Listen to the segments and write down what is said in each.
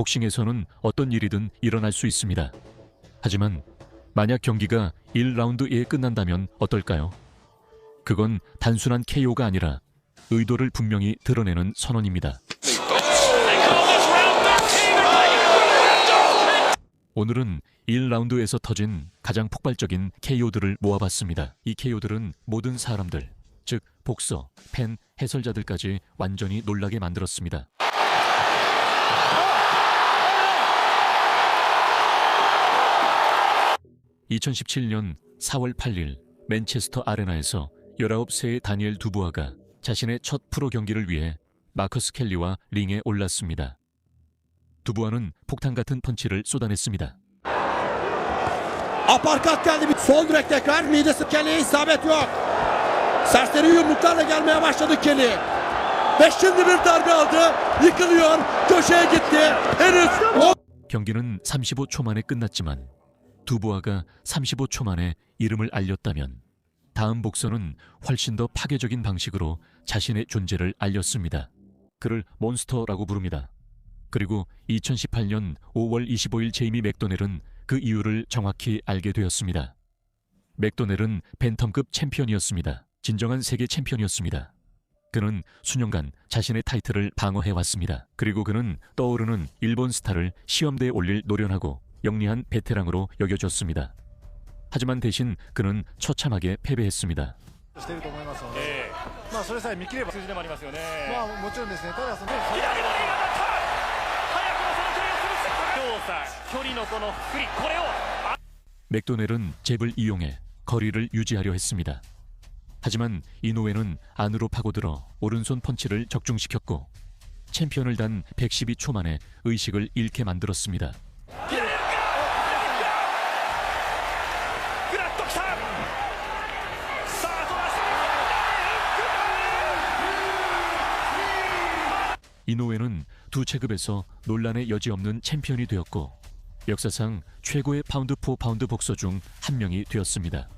복싱에서는 어떤 일이든 일어날 수 있습니다. 하지만 만약 경기가 1라운드에 끝난다면 어떨까요? 그건 단순한 KO가 아니라 의도를 분명히 드러내는 선언입니다. 오늘은 1라운드에서 터진 가장 폭발적인 KO들을 모아봤습니다. 이 KO들은 모든 사람들, 즉 복서, 팬, 해설자들까지 완전히 놀라게 만들었습니다. 2017년 4월 8일 맨체스터 아레나에서 19세의 다니엘 두부아가 자신의 첫 프로 경기를 위해 마커스 켈리와 링에 올랐습니다. 두부아는 폭탄 같은 펀치를 쏟아냈습니다. Aparkat geldi. Sol direk tekrar. Midesi Kelly'ye isabet yok. Serseri yumruklarla gelmeye başladı Kelly. Ve şimdi bir darbe aldı. Yıkılıyor. Köşeye gitti. Henüz 경기는 35초 만에 끝났지만 두부아가 35초 만에 이름을 알렸다면 다음 복서는 훨씬 더 파괴적인 방식으로 자신의 존재를 알렸습니다. 그를 몬스터라고 부릅니다. 그리고 2018년 5월 25일 제이미 맥도넬은 그 이유를 정확히 알게 되었습니다. 맥도넬은 벤텀급 챔피언이었습니다. 진정한 세계 챔피언이었습니다. 그는 수년간 자신의 타이틀을 방어해왔습니다. 그리고 그는 떠오르는 일본 스타를 시험대에 올릴 노련하고 영리한 베테랑으로 여겨졌습니다. 하지만 대신 그는 처참하게 패배했습니다. 맥도넬은 잽을 이용해 거리를 유지하려 했습니다. 하지만 이노우에는 안으로 파고들어 오른손 펀치를 적중시켰고 챔피언을 단 112초 만에 의식을 잃게 만들었습니다. 이노우에는 두 체급에서 논란의 여지 없는 챔피언이 되었고 역사상 최고의 파운드 포 파운드 복서 중 한 명이 되었습니다.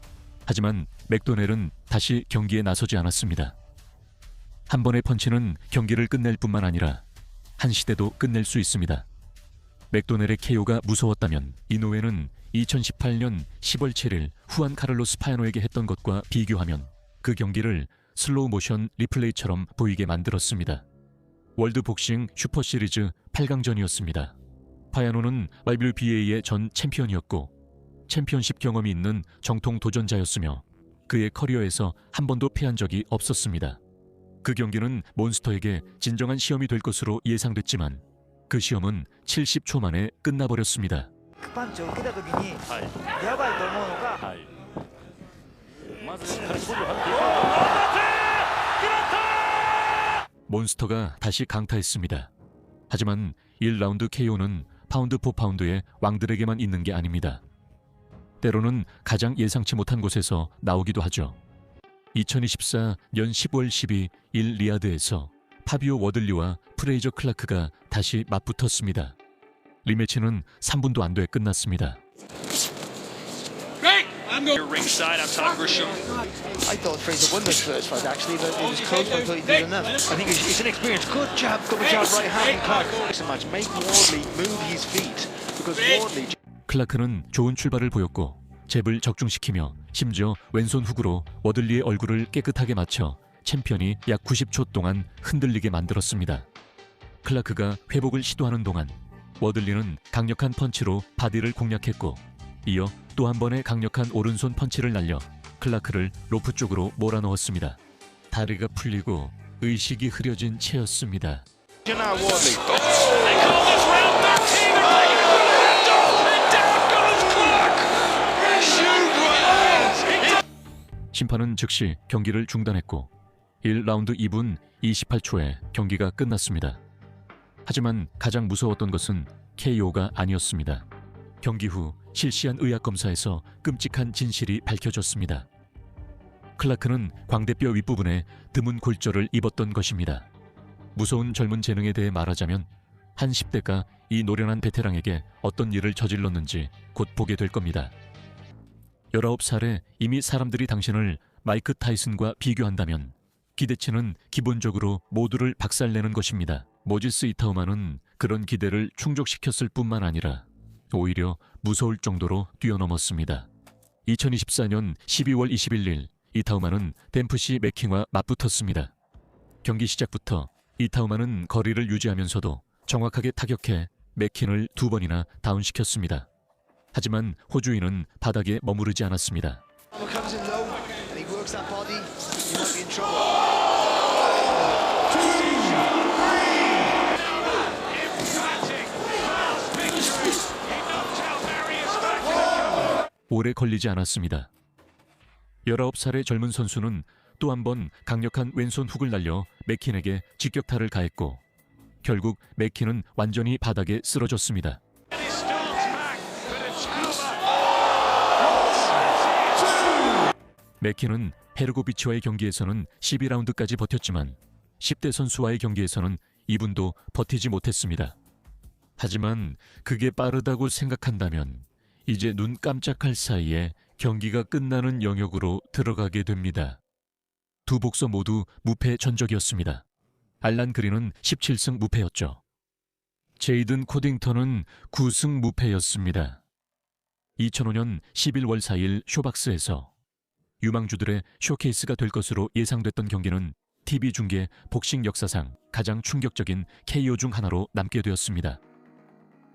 하지만 맥도넬은 다시 경기에 나서지 않았습니다. 한 번의 펀치는 경기를 끝낼 뿐만 아니라 한 시대도 끝낼 수 있습니다. 맥도넬의 KO가 무서웠다면 이노우에는 2018년 10월 7일 후안 카를로스 파야노에게 했던 것과 비교하면 그 경기를 슬로우 모션 리플레이처럼 보이게 만들었습니다. 월드 복싱 슈퍼 시리즈 8강전이었습니다. 파야노는 WBA의 전 챔피언이었고 챔피언십 경험이 있는 정통 도전자였으며 그의 커리어에서 한 번도 패한 적이 없었습니다. 그 경기는 몬스터에게 진정한 시험이 될 것으로 예상됐지만 그 시험은 70초 만에 끝나버렸습니다. 몬스터가 다시 강타했습니다. 하지만 1라운드 KO는 파운드 포 파운드의 왕들에게만 있는 게 아닙니다. 때로는 가장 예상치 못한 곳에서 나오기도 하죠. 2024년 10월 12일 리야드에서 파비오 워들리와 프레이저 클라크가 다시 맞붙었습니다. 리매치는 3분도 안 돼 끝났습니다. Ringside, I'm Tom Grisham. I thought Fraser won this first fight actually, but it was close. I thought he did enough. I think it's an experience. Good jab right hand Clark. Match. Make Wardley move his feet because Wardley. 클라크는 좋은 출발을 보였고 잽을 적중시키며 심지어 왼손 훅으로 워들리의 얼굴을 깨끗하게 맞춰 챔피언이 약 90초 동안 흔들리게 만들었습니다. 클라크가 회복을 시도하는 동안 워들리는 강력한 펀치로 바디를 공략했고 이어 또 한 번의 강력한 오른손 펀치를 날려 클라크를 로프 쪽으로 몰아넣었습니다. 다리가 풀리고 의식이 흐려진 채였습니다. 심판은 즉시 경기를 중단했고 1라운드 2분 28초에 경기가 끝났습니다. 하지만 가장 무서웠던 것은 KO가 아니었습니다. 경기 후 실시한 의학검사에서 끔찍한 진실이 밝혀졌습니다. 클라크는 광대뼈 윗부분에 드문 골절을 입었던 것입니다. 무서운 젊은 재능에 대해 말하자면 한 10대가 이 노련한 베테랑에게 어떤 일을 저질렀는지 곧 보게 될 겁니다. 19살에 이미 사람들이 당신을 마이크 타이슨과 비교한다면 기대치는 기본적으로 모두를 박살내는 것입니다. 모지스 이타우마는 그런 기대를 충족시켰을 뿐만 아니라 오히려 무서울 정도로 뛰어넘었습니다. 2024년 12월 21일 이타우마는 댐프시 맥킹과 맞붙었습니다. 경기 시작부터 이타우마는 거리를 유지하면서도 정확하게 타격해 맥킨을 2번이나 다운시켰습니다. 하지만 호주인은 바닥에 머무르지 않았습니다. Comes in low and he works that body. He might be in trouble. 오래 걸리지 않았습니다. 19살의 젊은 선수는 또 한 번 강력한 왼손 훅을 날려 맥킨에게 직격타를 가했고 결국 맥킨은 완전히 바닥에 쓰러졌습니다. 맥킨은 헤르고비치와의 경기에서는 12라운드까지 버텼지만 10대 선수와의 경기에서는 이분도 버티지 못했습니다. 하지만 그게 빠르다고 생각한다면 이제 눈 깜짝할 사이에 경기가 끝나는 영역으로 들어가게 됩니다. 두 복서 모두 무패 전적이었습니다. 알란 그린은 17승 무패였죠. 제이든 코딩턴은 9승 무패였습니다. 2005년 11월 4일 쇼박스에서 유망주들의 쇼케이스가 될 것으로 예상됐던 경기는 TV 중계 복싱 역사상 가장 충격적인 KO 중 하나로 남게 되었습니다.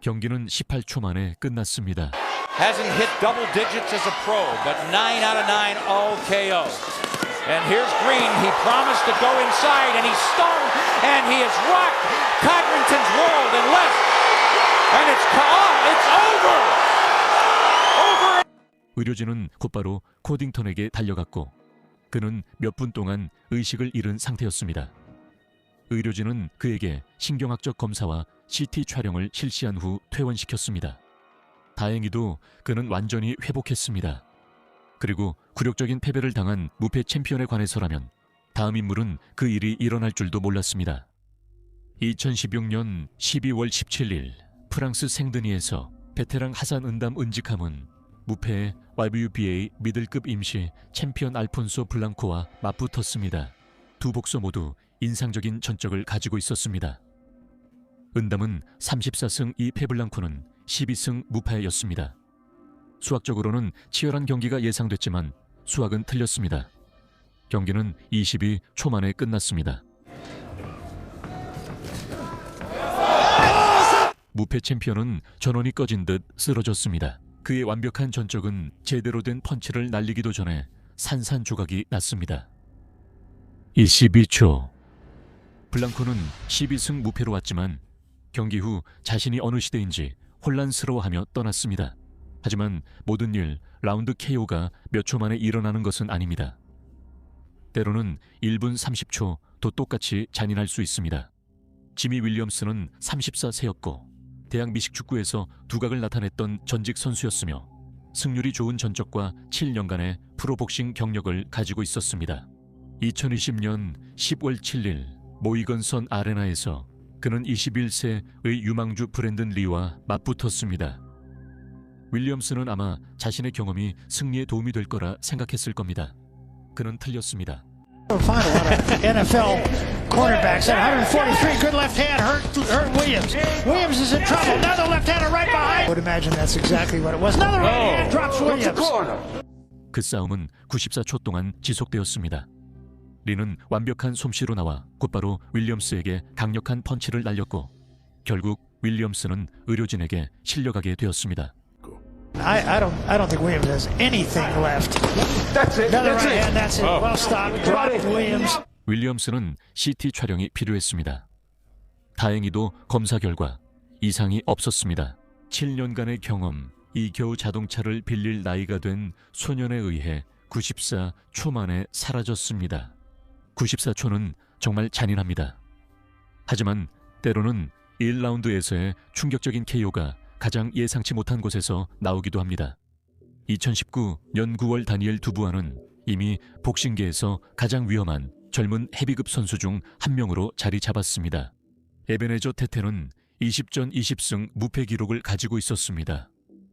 경기는 18초 만에 끝났습니다. Hasn't hit double digits as a pro, but 9 out of 9 all KO. And here's Green. He promised to go inside, and he's stung, and he has rocked Codrington's world in left. And it's over. Over. 의료진은 곧바로 코딩턴에게 달려갔고 그는 몇 분 동안 의식을 잃은 상태였습니다. 의료진은 그에게 신경학적 검사와 CT 촬영을 실시한 후 퇴원시켰습니다. 다행히도 그는 완전히 회복했습니다. 그리고 굴욕적인 패배를 당한 무패 챔피언에 관해서라면 다음 인물은 그 일이 일어날 줄도 몰랐습니다. 2016년 12월 17일 프랑스 생드니에서 베테랑 하산 은담 은직함은 무패의 YWBA 미들급 임시 챔피언 알폰소 블랑코와 맞붙었습니다. 두 복서 모두 인상적인 전적을 가지고 있었습니다. 은담은 34승 2패 블랑코는 12승 무패였습니다. 수학적으로는 치열한 경기가 예상됐지만 수학은 틀렸습니다. 경기는 22초 만에 끝났습니다. 무패 챔피언은 전원이 꺼진 듯 쓰러졌습니다. 그의 완벽한 전적은 제대로 된 펀치를 날리기도 전에 산산조각이 났습니다. 22초. 블랑코는 12승 무패로 왔지만 경기 후 자신이 어느 시대인지 혼란스러워하며 떠났습니다. 하지만 모든 일 라운드 KO가 몇 초 만에 일어나는 것은 아닙니다. 때로는 1분 30초도 똑같이 잔인할 수 있습니다. 지미 윌리엄스는 34세였고 대학 미식축구에서 두각을 나타냈던 전직 선수였으며 승률이 좋은 전적과 7년간의 프로복싱 경력을 가지고 있었습니다. 2020년 10월 7일 모이건선 아레나에서 그는 21세의 유망주 브랜든 리와 맞붙었습니다. 윌리엄스는 아마 자신의 경험이 승리에 도움이 될 거라 생각했을 겁니다. 그는 틀렸습니다. Find a lot of NFL quarterbacks at 143. Good left hand hurt Williams. Williams is in trouble. Another left hander right behind. I would imagine that's exactly what it was. Another right hand drops Williams. 그 싸움은 94초 동안 지속되었습니다. 리는 완벽한 솜씨로 나와 곧바로 윌리엄스에게 강력한 펀치를 날렸고 결국 윌리엄스는 의료진에게 실려가게 되었습니다. I don't think Williams has anything left. That's it. Another right hand. That's it. Well stopped. Dropped Williams. 윌리엄스는 CT 촬영이 필요했습니다. 다행히도 검사 결과 이상이 없었습니다. 7년간의 경험, 이 겨우 자동차를 빌릴 나이가 된 소년에 의해 94초 만에 사라졌습니다. 94초는 정말 잔인합니다. 하지만 때로는 1라운드에서의 충격적인 KO가 가장 예상치 못한 곳에서 나오기도 합니다. 2019년 9월 다니엘 두부아는 이미 복싱계에서 가장 위험한 젊은 헤비급 선수 중 한 명으로 자리 잡았습니다. 에베네저 테테는 20전 20승 무패 기록을 가지고 있었습니다.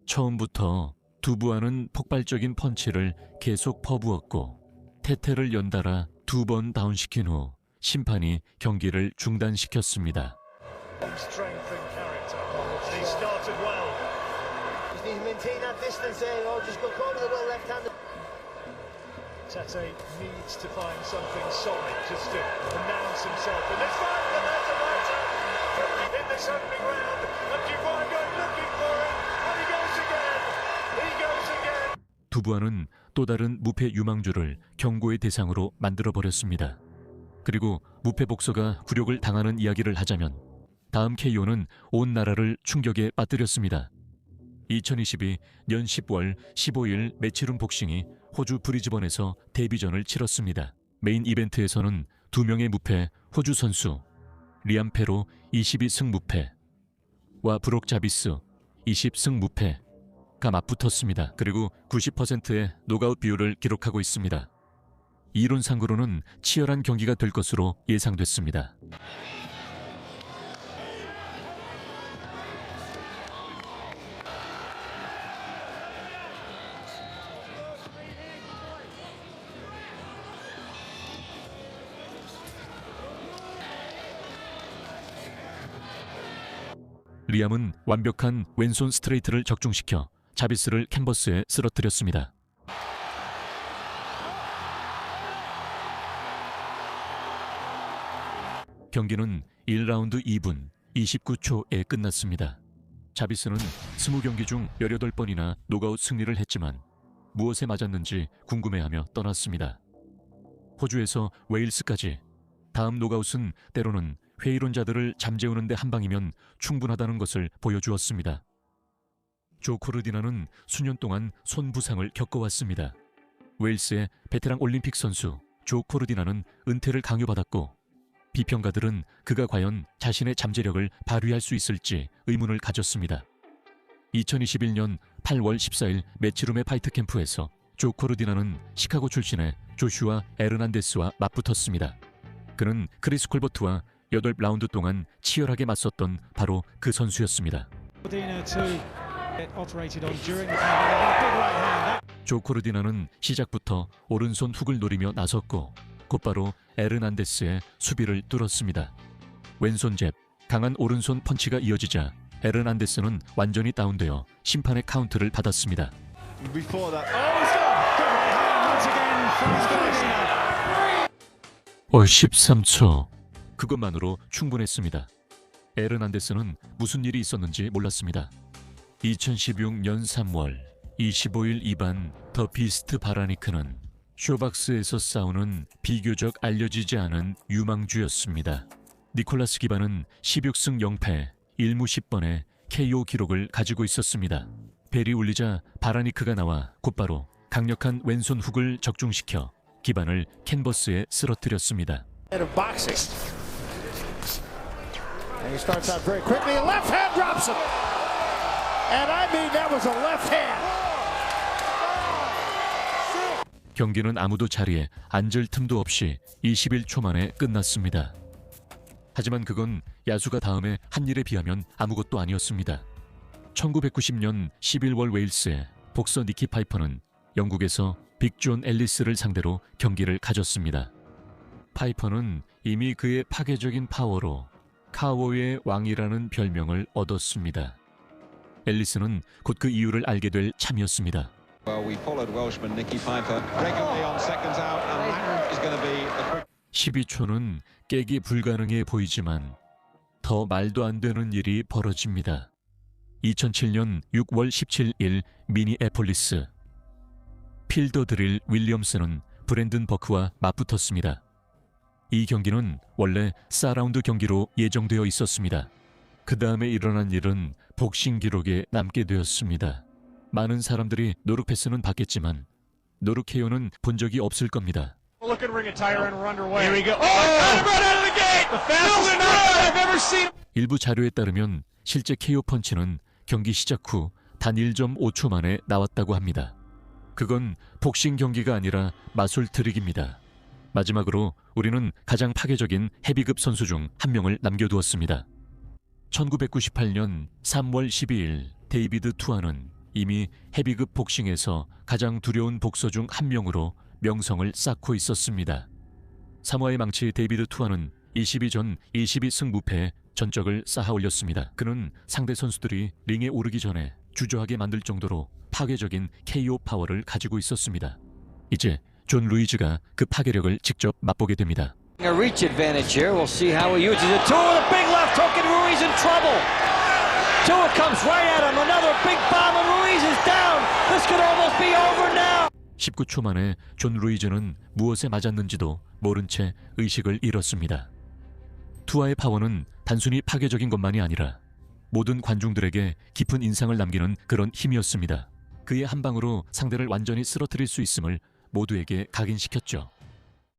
처음부터 두부아는 폭발적인 펀치를 계속 퍼부었고 테테를 연달아 2번 다운시킨 후 심판이 경기를 중단시켰습니다. He's maintained that distance there. Oh, just go to the little left-hander. Tete needs to find something solid just to announce himself in this fight, and that's a right in this opening round. And Dubois going looking for it, and he goes again. He goes again. 두부안은 또 다른 무패 유망주를 경고의 대상으로 만들어버렸습니다. 그리고 무패 복서가 굴욕을 당하는 이야기를 하자면 다음 KO는 온 나라를 충격에 빠뜨렸습니다. 2022년 10월 15일 매치룸 복싱이 호주 브리즈번에서 데뷔전을 치렀습니다. 메인 이벤트에서는 2명의 무패 호주 선수 리암 페로 22승 무패와 브록 자비스 20승 무패가 맞붙었습니다. 그리고 90%의 노가웃 비율을 기록하고 있습니다. 이론상으로는 치열한 경기가 될 것으로 예상됐습니다. 리암은 완벽한 왼손 스트레이트를 적중시켜 자비스를 캔버스에 쓰러뜨렸습니다. 경기는 1라운드 2분 29초에 끝났습니다. 자비스는 20경기 중 18번이나 노가웃 승리를 했지만 무엇에 맞았는지 궁금해하며 떠났습니다. 호주에서 웨일스까지 다음 노가웃은 때로는 회의론자들을 잠재우는 데 한 방이면 충분하다는 것을 보여주었습니다. 조 코르디나는 수년 동안 손 부상을 겪어왔습니다. 웨일스의 베테랑 올림픽 선수 조 코르디나는 은퇴를 강요받았고 비평가들은 그가 과연 자신의 잠재력을 발휘할 수 있을지 의문을 가졌습니다. 2021년 8월 14일 매치룸의 파이트 캠프에서 조 코르디나는 시카고 출신의 조슈아 에르난데스와 맞붙었습니다. 그는 크리스 콜버트와 8라운드 동안 치열하게 맞섰던 바로 그 선수였습니다. 조 코르디나는 시작부터 오른손 훅을 노리며 나섰고 곧바로 에르난데스의 수비를 뚫었습니다. 왼손 잽, 강한 오른손 펀치가 이어지자 에르난데스는 완전히 다운되어 심판의 카운트를 받았습니다. 13초. 그것만으로 충분했습니다. 에르난데스는 무슨 일이 있었는지 몰랐습니다. 2016년 3월 25일 이반 더 비스트 바라니크는 쇼박스에서 싸우는 비교적 알려지지 않은 유망주였습니다. 니콜라스 기반은 16승 0패 1무 10번의 KO 기록을 가지고 있었습니다. 벨이 울리자 바라니크가 나와 곧바로 강력한 왼손 훅을 적중시켜 기반을 캔버스에 쓰러뜨렸습니다. And he starts out very quickly. Left hand drops him. And I mean, that was a left hand. 경기는 아무도 자리에 앉을 틈도 없이 21초 만에 끝났습니다. 하지만 그건 야수가 다음에 한 일에 비하면 아무것도 아니었습니다. 1990년 11월 웨일스의 복서 니키 파이퍼는 영국에서 빅존 앨리스를 상대로 경기를 가졌습니다. 파이퍼는 이미 그의 파괴적인 파워로 카오의 왕이라는 별명을 얻었습니다. 앨리스는 곧 그 이유를 알게 될 참이었습니다. 12초는 깨기 불가능해 보이지만 더 말도 안 되는 일이 벌어집니다. 2007년 6월 17일 미니애폴리스 필더 드릴 윌리엄스는 브랜든 버크와 맞붙었습니다. 이 경기는 원래 4라운드 경기로 예정되어 있었습니다. 그 다음에 일어난 일은 복싱 기록에 남게 되었습니다. 많은 사람들이 노룩 패스는 받겠지만 노룩 KO는 본 적이 없을 겁니다. 일부 자료에 따르면 실제 KO 펀치는 경기 시작 후 단 1.5초 만에 나왔다고 합니다. 그건 복싱 경기가 아니라 마술 트릭입니다. 마지막으로 우리는 가장 파괴적인 헤비급 선수 중 한 명을 남겨두었습니다. 1998년 3월 12일 데이비드 투아는 이미 헤비급 복싱에서 가장 두려운 복서 중 한 명으로 명성을 쌓고 있었습니다. 사모아의 망치 데이비드 투아는 22전 22승 무패의 전적을 쌓아 올렸습니다. 그는 상대 선수들이 링에 오르기 전에 주저하게 만들 정도로 파괴적인 KO 파워를 가지고 있었습니다. 이제 존 루이즈가 그 파괴력을 직접 맛보게 됩니다. A reach advantage here. We'll see how he uses it. Tua with a big left hook and Ruiz in trouble. Tua comes right at him. Another big bomb and Ruiz is down. This could almost be over now. 19초 만에 존 루이즈는 무엇에 맞았는지도 모른 채 의식을 잃었습니다. 투아의 파워는 단순히 파괴적인 것만이 아니라 모든 관중들에게 깊은 인상을 남기는 그런 힘이었습니다. 그의 한 방으로 상대를 완전히 쓰러뜨릴 수 있음을 모두에게 각인시켰죠.